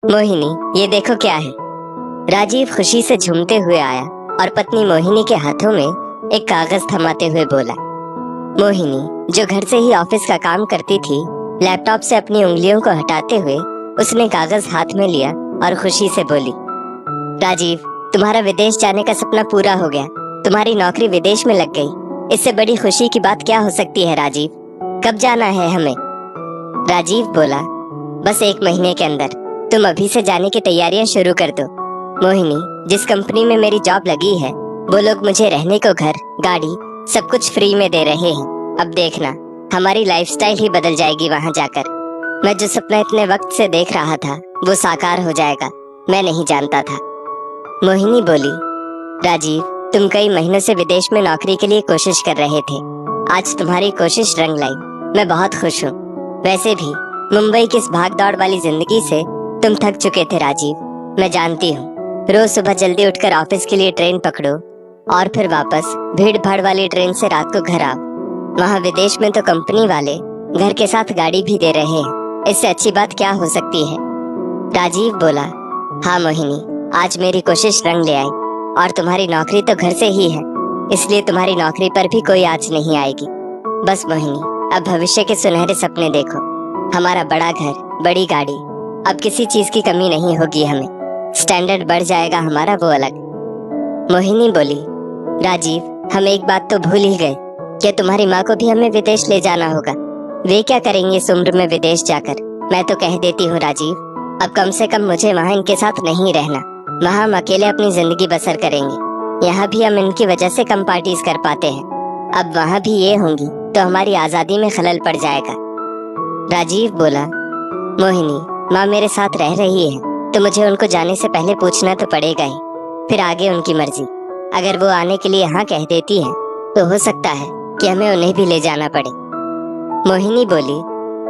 मोहिनी, ये देखो क्या है। राजीव खुशी से झूमते हुए आया और पत्नी मोहिनी के हाथों में एक कागज थमाते हुए बोला। मोहिनी, जो घर से ही ऑफिस का काम करती थी, लैपटॉप से अपनी उंगलियों को हटाते हुए उसने कागज हाथ में लिया और खुशी से बोली, राजीव, तुम्हारा विदेश जाने का सपना पूरा हो गया। तुम्हारी नौकरी विदेश में लग गई। इससे बड़ी खुशी की बात क्या हो सकती है राजीव? कब जाना है हमें? राजीव बोला, बस 1 महीने के अंदर। तुम अभी से जाने की तैयारियां शुरू कर दो। मोहिनी, जिस कंपनी में मेरी जॉब लगी है, वो लोग मुझे रहने को घर, गाड़ी, सब कुछ फ्री में दे रहे हैं। अब देखना, हमारी लाइफस्टाइल ही बदल जाएगी वहां जाकर। मैं जो सपना इतने वक्त से देख रहा था, वो साकार हो जाएगा। मैं नहीं जानता था। मोहिनी बोली, राजीव, तुम कई महीनों से विदेश में नौकरी के लिए कोशिश कर रहे थे। आज तुम्हारी कोशिश रंग लाई। मैं बहुत खुश हूँ। वैसे भी मुंबई की इस भाग-दौड़ वाली जिंदगी से तुम थक चुके थे राजीव, मैं जानती हूँ। रोज सुबह जल्दी उठकर ऑफिस के लिए ट्रेन पकड़ो और फिर वापस भीड़ भाड़ वाली ट्रेन से रात को घर आओ। वहाँ विदेश में तो कंपनी वाले घर के साथ गाड़ी भी दे रहे हैं। इससे अच्छी बात क्या हो सकती है? राजीव बोला, हाँ मोहिनी, आज मेरी कोशिश रंग ले आई और तुम्हारी नौकरी तो घर से ही है, इसलिए तुम्हारी नौकरी पर भी कोई आँच नहीं आएगी। बस मोहिनी, अब भविष्य के सुनहरे सपने देखो। हमारा बड़ा घर, बड़ी गाड़ी, अब किसी चीज की कमी नहीं होगी हमें। स्टैंडर्ड बढ़ जाएगा हमारा, वो अलग। मोहिनी बोली, राजीव, हम एक बात तो भूल ही गए। क्या तुम्हारी माँ को भी हमें विदेश ले जाना होगा? वे क्या करेंगे इस उम्र में विदेश जाकर? मैं तो कह देती हूँ राजीव, अब कम से कम मुझे वहाँ इनके साथ नहीं रहना। वहाँ हम अकेले अपनी जिंदगी बसर करेंगे। यहाँ भी हम इनकी वजह से कम पार्टीज कर पाते हैं। अब वहाँ भी ये होंगी तो हमारी आजादी में खलल पड़ जाएगा। राजीव बोला, मोहिनी, माँ मेरे साथ रह रही है तो मुझे उनको जाने से पहले पूछना तो पड़ेगा ही। फिर आगे उनकी मर्जी। अगर वो आने के लिए हाँ कह देती है तो हो सकता है कि हमें उन्हें भी ले जाना पड़े। मोहिनी बोली,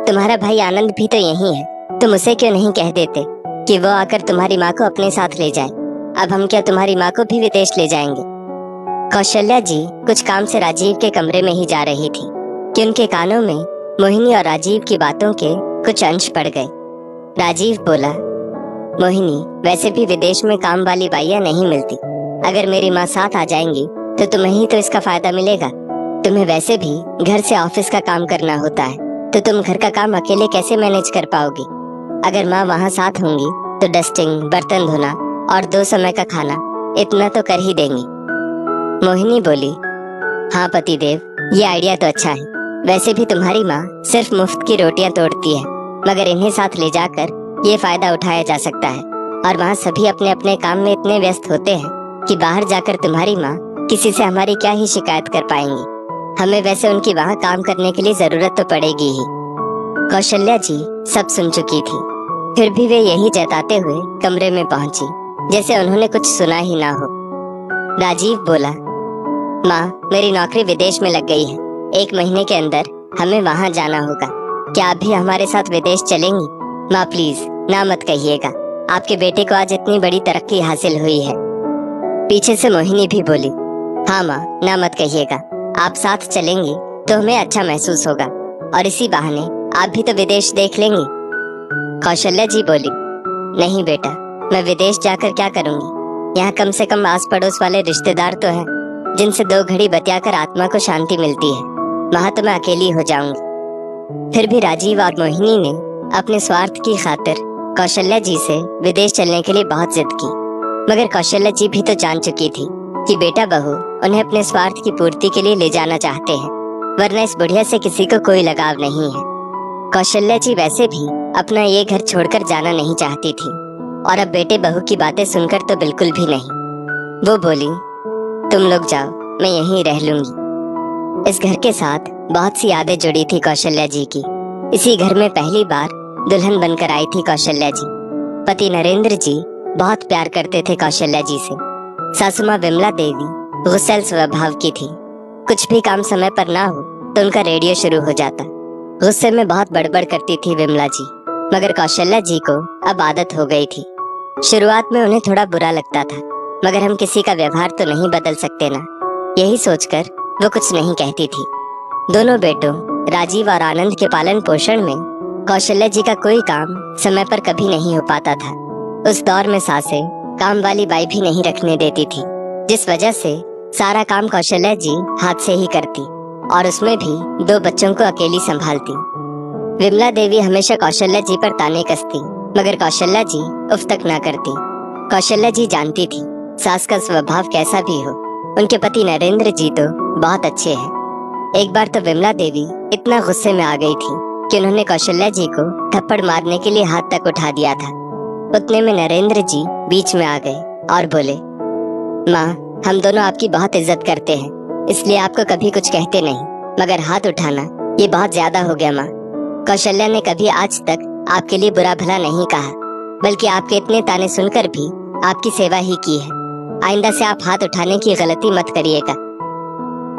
तुम्हारा भाई आनंद भी तो यही है, तुम उसे क्यों नहीं कह देते कि वो आकर तुम्हारी माँ को अपने साथ ले जाए? अब हम क्या तुम्हारी माँ को भी विदेश ले जाएंगे? कौशल्या जी कुछ काम से राजीव के कमरे में ही जा रही थी कि उनके कानों में मोहिनी और राजीव की बातों के कुछ अंश पड़ गए। राजीव बोला, मोहिनी, वैसे भी विदेश में काम वाली बाइयां नहीं मिलती। अगर मेरी माँ साथ आ जाएंगी तो तुम्हें ही तो इसका फायदा मिलेगा। तुम्हें वैसे भी घर से ऑफिस का काम करना होता है, तो तुम घर का काम अकेले कैसे मैनेज कर पाओगी? अगर माँ वहाँ साथ होंगी तो डस्टिंग, बर्तन धोना और 2 समय का खाना, इतना तो कर ही देंगी। मोहिनी बोली, हाँ पतिदेव, ये आइडिया तो अच्छा है। वैसे भी तुम्हारी माँ सिर्फ मुफ्त की रोटियां तोड़ती है, मगर इन्हें साथ ले जाकर ये फायदा उठाया जा सकता है। और वहाँ सभी अपने अपने काम में इतने व्यस्त होते हैं कि बाहर जाकर तुम्हारी माँ किसी से हमारी क्या ही शिकायत कर पाएंगी। हमें वैसे उनकी वहाँ काम करने के लिए जरूरत तो पड़ेगी ही। कौशल्या जी सब सुन चुकी थी, फिर भी वे यही जताते हुए कमरे में पहुंची जैसे उन्होंने कुछ सुना ही ना हो। राजीव बोला, माँ, मेरी नौकरी विदेश में लग गई है। 1 महीने के अंदर हमें वहाँ जाना होगा। क्या आप भी हमारे साथ विदेश चलेंगी? माँ प्लीज ना मत कहिएगा, आपके बेटे को आज इतनी बड़ी तरक्की हासिल हुई है। पीछे से मोहिनी भी बोली, हाँ माँ, ना मत कहिएगा। आप साथ चलेंगी तो हमें अच्छा महसूस होगा और इसी बहाने आप भी तो विदेश देख लेंगी। कौशल्या जी बोली, नहीं बेटा, मैं विदेश जाकर क्या करूँगी? यहाँ कम से कम आस पड़ोस वाले रिश्तेदार तो हैं जिनसे 2 घड़ी बतियाकर आत्मा को शांति मिलती है। वहाँ तो मैं अकेली हो जाऊंगी। फिर भी राजीव और मोहिनी ने अपने स्वार्थ की खातिर कौशल्या जी से विदेश चलने के लिए बहुत जिद की, मगर कौशल्या जी भी तो जान चुकी थी कि बेटा बहू उन्हें अपने स्वार्थ की पूर्ति के लिए ले जाना चाहते हैं, वरना इस बुढ़िया से किसी को कोई लगाव नहीं है। कौशल्या जी वैसे भी अपना ये घर छोड़कर जाना नहीं चाहती थी और अब बेटे बहू की बातें सुनकर तो बिल्कुल भी नहीं। वो बोली, तुम लोग जाओ, मैं यहीं रह लूंगी। इस घर के साथ बहुत सी यादें जुड़ी थी कौशल्या जी की। इसी घर में पहली बार दुल्हन बनकर आई थी कौशल्या जी। पति नरेंद्र जी बहुत प्यार करते थे कौशल्या जी से। सासू माँ विमला देवी गुस्सैल स्वभाव की थी। कुछ भी काम समय पर ना हो तो उनका रेडियो शुरू हो जाता। गुस्से में बहुत बड़बड़ करती थी विमला जी, मगर कौशल्या जी को अब आदत हो गई थी। शुरुआत में उन्हें थोड़ा बुरा लगता था, मगर हम किसी का व्यवहार तो नहीं बदल सकते ना, यही सोचकर वो कुछ नहीं कहती थी। दोनों बेटों राजीव और आनंद के पालन पोषण में कौशल्या जी का कोई काम समय पर कभी नहीं हो पाता था। उस दौर में सासें काम वाली बाई भी नहीं रखने देती थी, जिस वजह से सारा काम कौशल्या जी हाथ से ही करती और उसमें भी 2 बच्चों को अकेली संभालती। विमला देवी हमेशा कौशल्या जी पर ताने कसती, मगर कौशल्या जी उफ तक ना करती। कौशल्या जी जानती थी सास का स्वभाव कैसा भी हो, उनके पति नरेंद्र जी तो बहुत अच्छे हैं। एक बार तो विमला देवी इतना गुस्से में आ गई थी कि उन्होंने कौशल्या जी को थप्पड़ मारने के लिए हाथ तक उठा दिया था। उतने में नरेंद्र जी बीच में आ गए और बोले, माँ, हम दोनों आपकी बहुत इज्जत करते हैं, इसलिए आपको कभी कुछ कहते नहीं, मगर हाथ उठाना ये बहुत ज्यादा हो गया माँ। कौशल्या ने कभी आज तक आपके लिए बुरा भला नहीं कहा, बल्कि आपके इतने ताने सुनकर भी आपकी सेवा ही की है। आइंदा से आप हाथ उठाने की गलती मत करिएगा।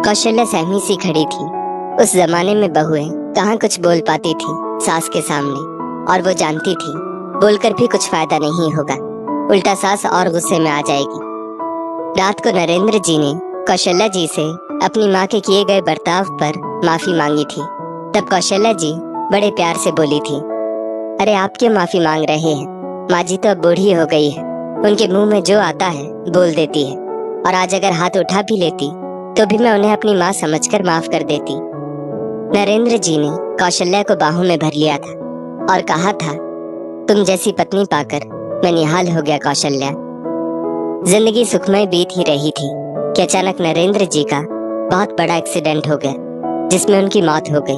कौशल्या सहमी सी खड़ी थी। उस जमाने में बहुएं कहाँ कुछ बोल पाती थी सास के सामने, और वो जानती थी बोलकर भी कुछ फायदा नहीं होगा, उल्टा सास और गुस्से में आ जाएगी। रात को नरेंद्र जी ने कौशल्या जी से अपनी माँ के किए गए बर्ताव पर माफी मांगी थी। तब कौशल्या जी बड़े प्यार से बोली थी, अरे आप क्यों माफी मांग रहे हैं? माँ जी तो अब बूढ़ी हो गई है, उनके मुंह में जो आता है बोल देती है, और आज अगर हाथ उठा भी लेती तो भी मैं उन्हें अपनी माँ समझकर माफ कर देती। नरेंद्र जी ने कौशल्या को बाहों में भर लिया था और कहा था, तुम जैसी पत्नी पाकर मैं निहाल हो गया कौशल्या। जिंदगी सुखमय बीत ही रही थी कि अचानक नरेंद्र जी का बहुत बड़ा एक्सीडेंट हो गया, जिसमें उनकी मौत हो गई।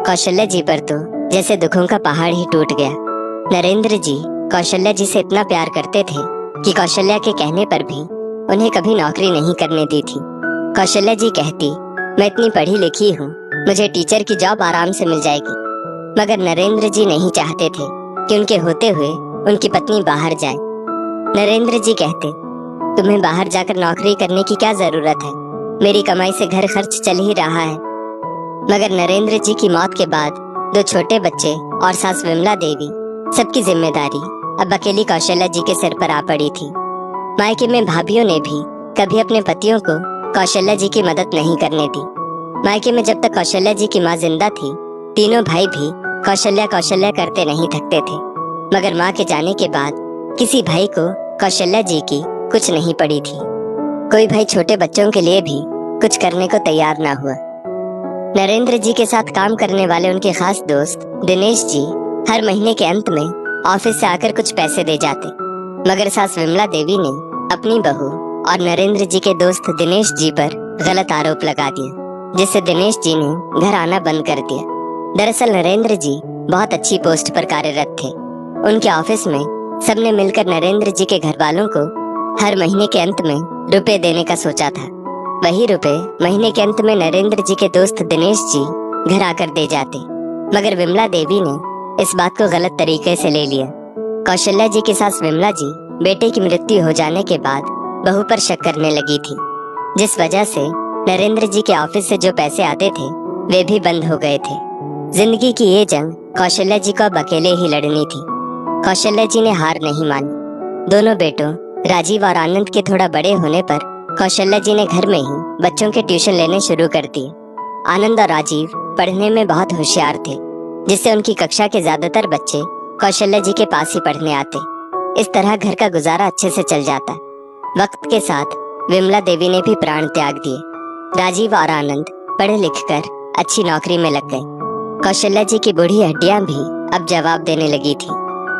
कौशल्या जी पर तो जैसे दुखों का पहाड़ ही टूट गया। नरेंद्र जी कौशल्या जी से इतना प्यार करते थे कि कौशल्या के कहने पर भी उन्हें कभी नौकरी नहीं करने दी थी। कौशल्या जी कहती, मैं इतनी पढ़ी लिखी हूँ, मुझे टीचर की जॉब आराम से मिल जाएगी। मगर नरेंद्र जी नहीं चाहते थे कि उनके होते हुए उनकी पत्नी बाहर जाए। नरेंद्र जी कहते, तुम्हें बाहर जाकर नौकरी करने की क्या जरूरत है, मेरी कमाई से घर खर्च चल ही रहा है। मगर नरेंद्र जी की मौत के बाद 2 छोटे बच्चे और सास विमला देवी, सबकी जिम्मेदारी अब अकेली कौशल्या जी के सिर पर आ पड़ी थी। मायके में भाभियों ने भी कभी अपने पतियों को कौशल्या जी की मदद नहीं करने दी। मायके में जब तक कौशल्या जी की माँ जिंदा थी, तीनों भाई भी कौशल्या कौशल्या करते नहीं थकते थे। मगर माँ के जाने के बाद किसी भाई को कौशल्या जी की कुछ नहीं पड़ी थी। कोई भाई छोटे बच्चों के लिए भी कुछ करने को तैयार ना हुआ। नरेंद्र जी के साथ काम करने वाले उनके खास दोस्त दिनेश जी हर महीने के अंत में ऑफिस से आकर कुछ पैसे दे जाते, मगर सास विमला देवी ने अपनी बहू और नरेंद्र जी के दोस्त दिनेश जी पर गलत आरोप लगा दिया, जिससे दिनेश जी ने घर आना बंद कर दिया। दरअसल नरेंद्र जी बहुत अच्छी पोस्ट पर कार्यरत थे। उनके ऑफिस में सबने मिलकर नरेंद्र जी के घर वालों को हर महीने के अंत में रुपए देने का सोचा था। वही रुपए महीने के अंत में नरेंद्र जी के दोस्त दिनेश जी घर आकर दे जाते, मगर विमला देवी ने इस बात को गलत तरीके से ले लिया। कौशल्या जी की सास विमला जी बेटे की मृत्यु हो जाने के बाद बहू पर शक करने लगी थी, जिस वजह से नरेंद्र जी के ऑफिस से जो पैसे आते थे वे भी बंद हो गए थे। जिंदगी की ये जंग कौशल्या जी को अब अकेले ही लड़नी थी। कौशल्या जी ने हार नहीं मानी। दोनों बेटों राजीव और आनंद के थोड़ा बड़े होने पर कौशल्या जी ने घर में ही बच्चों के ट्यूशन लेने शुरू कर दिए। आनंद और राजीव पढ़ने में बहुत होशियार थे, जिससे उनकी कक्षा के ज्यादातर बच्चे कौशल्या जी के पास ही पढ़ने आते। इस तरह घर का गुजारा अच्छे से चल जाता। वक्त के साथ विमला देवी ने भी प्राण त्याग दिए। राजीव और आनंद पढ़ लिख कर अच्छी नौकरी में लग गए। कौशल्या जी की बूढ़ी हड्डियां भी अब जवाब देने लगी थी।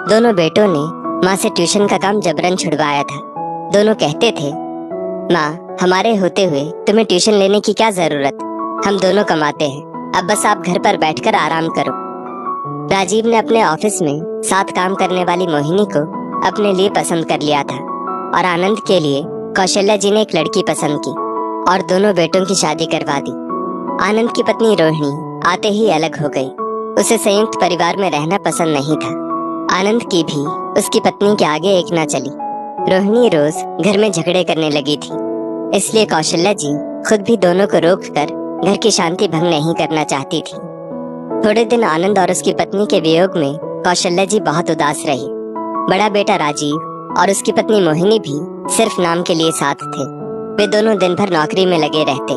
दोनों बेटों ने माँ से ट्यूशन का काम जबरन छुड़वाया था। दोनों कहते थे, माँ, हमारे होते हुए तुम्हें ट्यूशन लेने की क्या जरूरत, हम दोनों कमाते हैं, अब बस आप घर पर बैठकर आराम करो। राजीव ने अपने ऑफिस में साथ काम करने वाली मोहिनी को अपने लिए पसंद कर लिया था, और आनंद के लिए कौशल्या जी ने एक लड़की पसंद की और दोनों बेटों की शादी करवा दी। आनंद की पत्नी रोहिणी आते ही अलग हो गई। उसे संयुक्त परिवार में रहना पसंद नहीं था। आनंद की भी उसकी पत्नी के आगे एक ना चली। रोहिणी रोज घर में झगड़े करने लगी थी, इसलिए कौशल्या जी खुद भी दोनों को रोककर घर की शांति भंग नहीं करना चाहती थी। थोड़े दिन आनंद और उसकी पत्नी के वियोग में कौशल्या जी बहुत उदास रही। बड़ा बेटा राजीव और उसकी पत्नी मोहिनी भी सिर्फ नाम के लिए साथ थे। वे दोनों दिन भर नौकरी में लगे रहते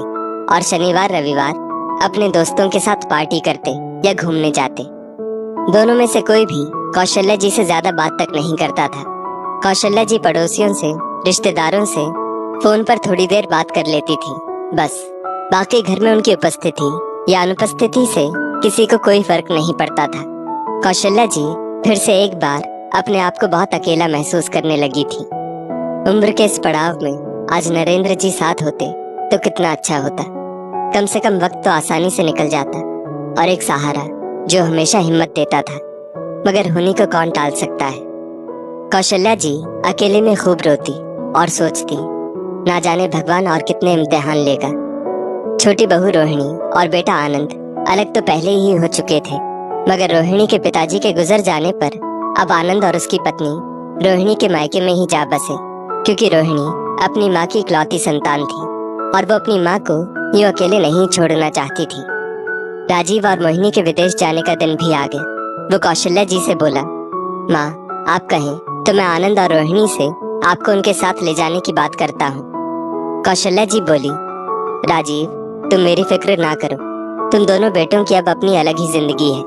और शनिवार रविवार अपने दोस्तों के साथ पार्टी करते या घूमने जाते। दोनों में से कोई भी कौशल्या जी से ज्यादा बात तक नहीं करता था। कौशल्या जी पड़ोसियों से, रिश्तेदारों से फोन पर थोड़ी देर बात कर लेती थी, बस। बाकी घर में उनकी उपस्थिति या अनुपस्थिति से किसी को कोई फर्क नहीं पड़ता था। कौशल्या जी फिर से एक बार अपने आप को बहुत अकेला महसूस करने लगी थी। उम्र के इस पड़ाव में आज नरेंद्र जी साथ होते तो कितना अच्छा होता। कम से कम वक्त तो आसानी से निकल जाता, और एक सहारा जो हमेशा हिम्मत देता था। मगर होनी को कौन टाल सकता है। कौशल्या जी अकेले में खूब रोती और सोचती, ना जाने भगवान और कितने इम्तिहान लेगा। छोटी बहू रोहिणी और बेटा आनंद अलग तो पहले ही हो चुके थे, मगर रोहिणी के पिताजी के गुजर जाने पर अब आनंद और उसकी पत्नी रोहिणी के मायके में ही जा बसे, क्योंकि रोहिणी अपनी माँ की इकलौती संतान थी और वो अपनी माँ को यूं अकेले नहीं छोड़ना चाहती थी। राजीव और मोहिनी के विदेश जाने का दिन भी आ गया। वो कौशल्या जी से बोला, माँ आप कहें तो मैं आनंद और रोहिणी से आपको उनके साथ ले जाने की बात करता हूँ। कौशल्या जी बोली, राजीव तुम मेरी फिक्र ना करो, तुम दोनों बेटों की अब अपनी अलग ही जिंदगी है,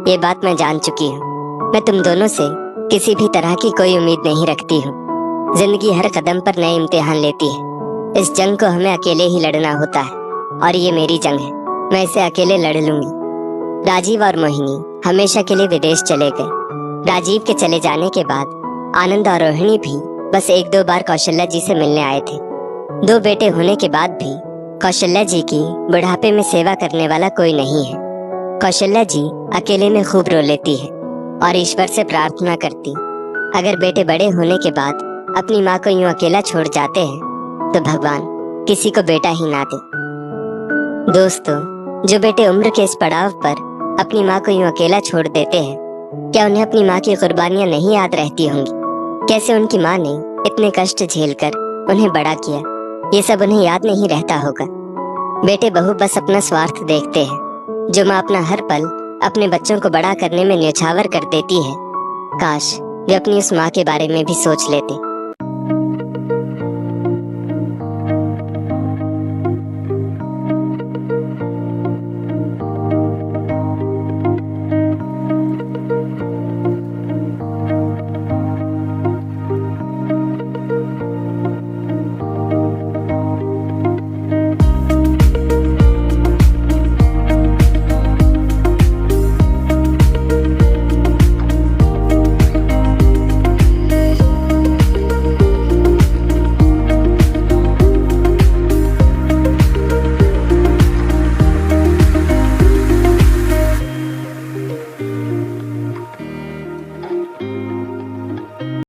ये बात मैं जान चुकी हूँ। मैं तुम दोनों से किसी भी तरह की कोई उम्मीद नहीं रखती हूँ। जिंदगी हर कदम पर नए इम्तिहान लेती है। इस जंग को हमें अकेले ही लड़ना होता है, और ये मेरी जंग है, मैं इसे अकेले लड़ लूंगी। राजीव और मोहिनी हमेशा के लिए विदेश चले गए। राजीव के चले जाने के बाद आनंद और रोहिणी भी बस एक दो बार कौशल्या जी से मिलने आए थे। दो बेटे होने के बाद भी कौशल्या जी की बुढ़ापे में सेवा करने वाला कोई नहीं है। कौशल्या जी अकेले में खूब रो लेती है और ईश्वर से प्रार्थना करती, अगर बेटे बड़े होने के बाद अपनी माँ को यूं अकेला छोड़ जाते हैं तो भगवान किसी को बेटा ही ना दे। दोस्तों, जो बेटे उम्र के इस पड़ाव पर अपनी माँ को यूं अकेला छोड़ देते हैं, क्या उन्हें अपनी माँ की कुर्बानियां नहीं याद रहती होंगी? कैसे उनकी माँ ने इतने कष्ट झेलकर उन्हें बड़ा किया, ये सब उन्हें याद नहीं रहता होगा। बेटे बहू बस अपना स्वार्थ देखते हैं। जो माँ अपना हर पल अपने बच्चों को बड़ा करने में न्यौछावर कर देती है, काश वे अपनी उस माँ के बारे में भी सोच लेते।